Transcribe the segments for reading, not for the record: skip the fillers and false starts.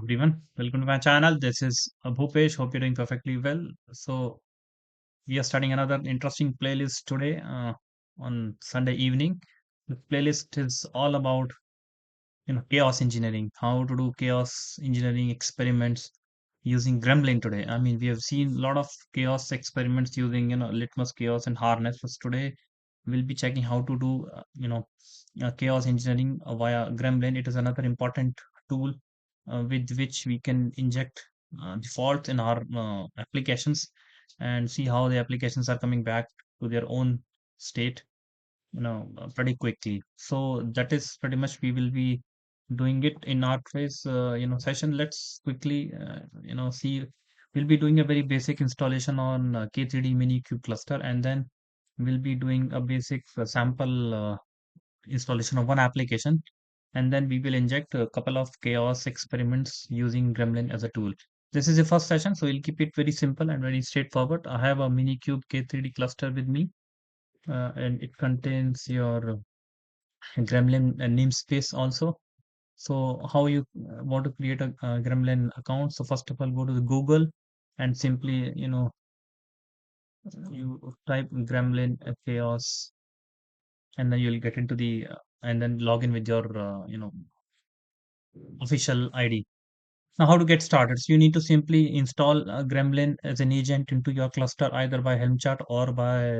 everyone. Welcome to my channel. This is Bhupesh. Hope you're doing perfectly well. So we are starting another interesting playlist today on Sunday evening. The playlist is all about chaos engineering, how to do chaos engineering experiments using Gremlin today. I mean, we have seen a lot of chaos experiments using Litmus Chaos and Harness. But today we'll be checking how to do chaos engineering via Gremlin. It is another important tool with which we can inject defaults in our applications and see how the applications are coming back to their own state pretty quickly. So that is pretty much we will be doing it in our today's session. Let's quickly see. We'll be doing a very basic installation on K3D mini cube cluster, and then we'll be doing a basic sample installation of one application, and then we will inject a couple of chaos experiments using Gremlin as a tool. This is the first session, so we'll keep it very simple and very straightforward. I have a mini cube K3D cluster with me, and it contains your Gremlin namespace also. So how you want to create a Gremlin account? So first of all, go to the Google and simply you type Gremlin chaos, and then you'll get into the and then log in with your official ID. Now, how to get started? So you need to simply install Gremlin as an agent into your cluster either by Helm chart or by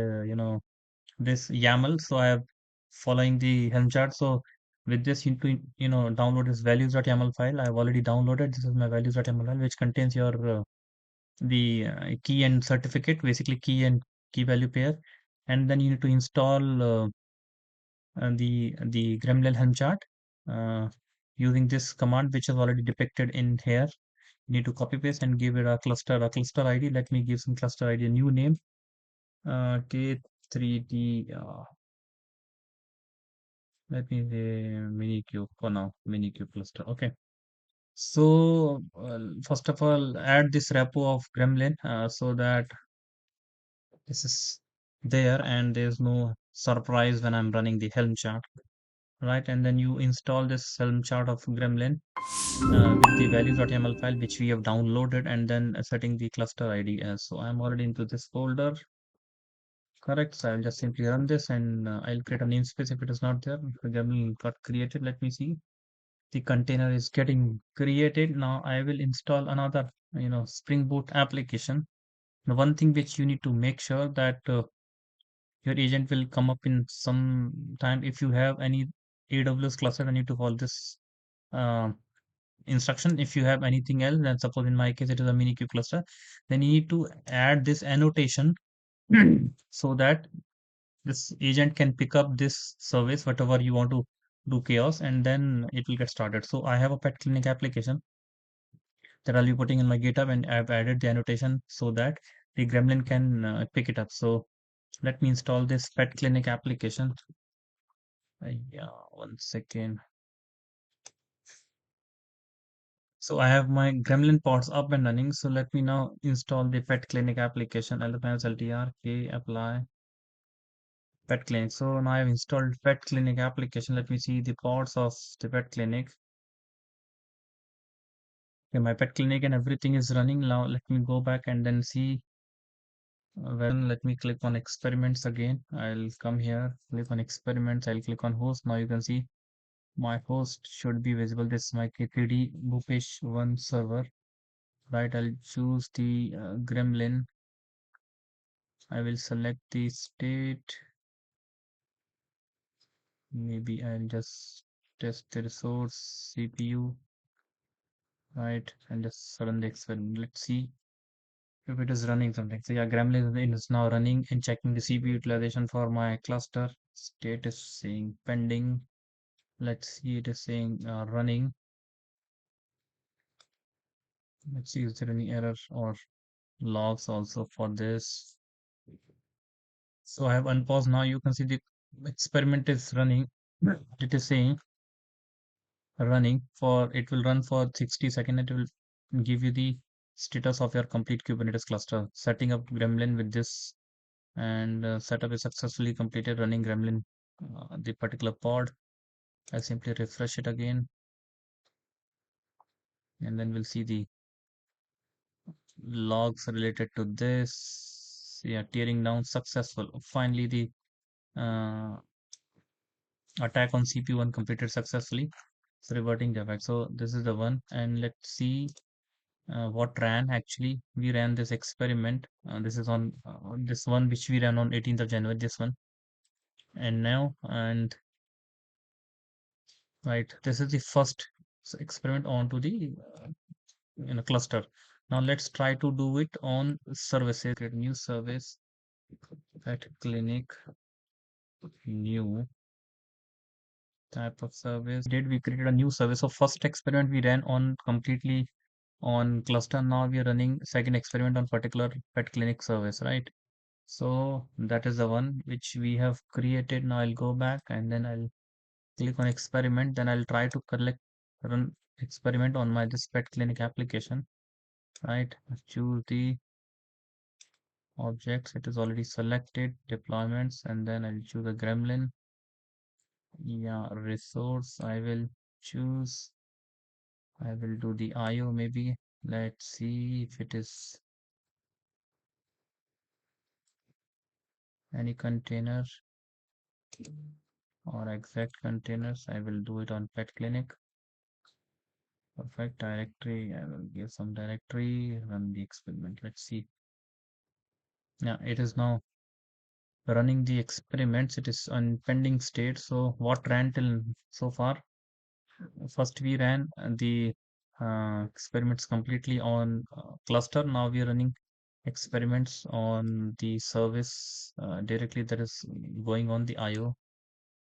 this YAML. So I have following the Helm chart. So with this, you need to download this values.yaml file. I've already downloaded. This is my values.yaml file, which contains your the key and certificate, basically key and key value pair, and then you need to install the Gremlin Helm chart uh, using this command, which is already depicted in here. You need to copy paste and give it a cluster ID. Let me give some cluster ID a new name, K3D. Let me say Minikube for now, Minikube cluster. Okay. So first of all, add this repo of Gremlin so that this is there and there's no surprise when I'm running the Helm chart, right? And then you install this Helm chart of Gremlin with the values.yaml file which we have downloaded, and then setting the cluster ID as. So I'm already into this folder. Correct. So I'll just simply run this, and I'll create a namespace if it is not there. The Gremlin got created. Let me see. The container is getting created. Now I will install another, Spring Boot application. The one thing which you need to make sure that your agent will come up in some time. If you have any AWS cluster, then you need to follow this uh, instruction. If you have anything else, then suppose in my case it is a Minikube cluster, then you need to add this annotation so that this agent can pick up this service, whatever you want to do chaos, and then it will get started. So I have a pet clinic application that I'll be putting in my GitHub, and I've added the annotation so that the Gremlin can pick it up. So let me install this pet clinic application. Yeah, 1 second. So I have my Gremlin pods up and running. So let me now install the pet clinic application. LTR K apply pet clinic. So now I've installed pet clinic application. Let me see the pods of the pet clinic. Okay, my pet clinic and everything is running now. Let me go back and then see when. Let me click on experiments again. I'll come here, click on experiments. I'll click on host. Now you can see my host should be visible. This is my K3D Bhupesh 1 server. Right, I'll choose the Gremlin. I will select the state. Maybe I'll just test the resource CPU. Right, and just run the experiment. Let's see if it is running something. So yeah, Gremlin is now running and checking the CPU utilization for my cluster. State is saying pending. Let's see, it is saying running. Let's see, is there any error or logs also for this? So I have unpaused. Now you can see the experiment is running. It is saying running for, it will run for 60 seconds. It will give you the status of your complete Kubernetes cluster. Setting up Gremlin with this, and setup is successfully completed. Running Gremlin, the particular pod. I simply refresh it again. and then we'll see the logs related to this. Yeah, tearing down successful. Finally, the uh, attack on CPU1 completed successfully. So reverting the effect. So this is the one, and let's see what ran actually. We ran this experiment. This is on this one which we ran on 18th of January. This one, and now and right. This is the first experiment onto the cluster. Now let's try to do it on services. Create new service at clinic, new type of service. Did we created a new service? So first experiment we ran on completely on cluster. Now we are running second experiment on particular pet clinic service, right? So that is the one which we have created. Now I'll go back and then I'll click on experiment. Then I'll try to collect run experiment on my this pet clinic application, right? Choose the objects. It is already selected deployments, and then I'll choose a Gremlin. Yeah, resource. I will choose. I will do the IO maybe. Let's see if it is any container or exact containers. I will do it on pet clinic. Perfect directory. I will give some directory, run the experiment. Let's see. Yeah, it is now running the experiments. It is on pending state. So what ran till so far? First we ran the experiments completely on cluster. Now we are running experiments on the service directly that is going on the IO,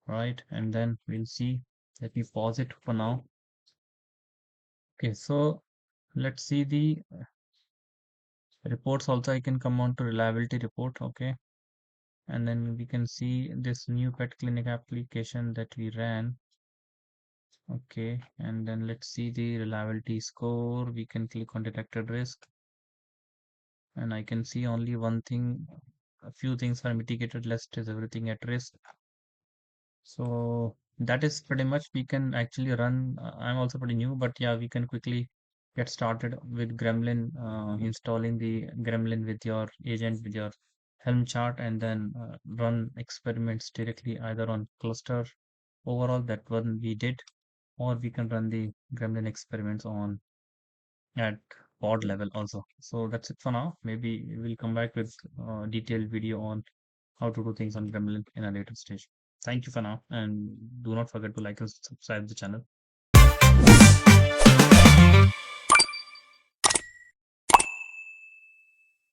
right? And then we'll see. Let me pause it for now. Okay, so let's see the reports also. I can come on to reliability report. Okay, and then we can see this new pet clinic application that we ran. Okay, and then let's see the reliability score. We can click on detected risk, and I can see only one thing. A few things are mitigated, rest is everything at risk. So that is pretty much we can actually run. I'm also pretty new, but yeah, we can quickly get started with Gremlin, installing the Gremlin with your agent, with your Helm chart, and then run experiments directly either on cluster overall, that one we did, or we can run the Gremlin experiments on at pod level also. So that's it for now. Maybe we'll come back with a detailed video on how to do things on Gremlin in a later stage. Thank you for now, and do not forget to like and subscribe the channel.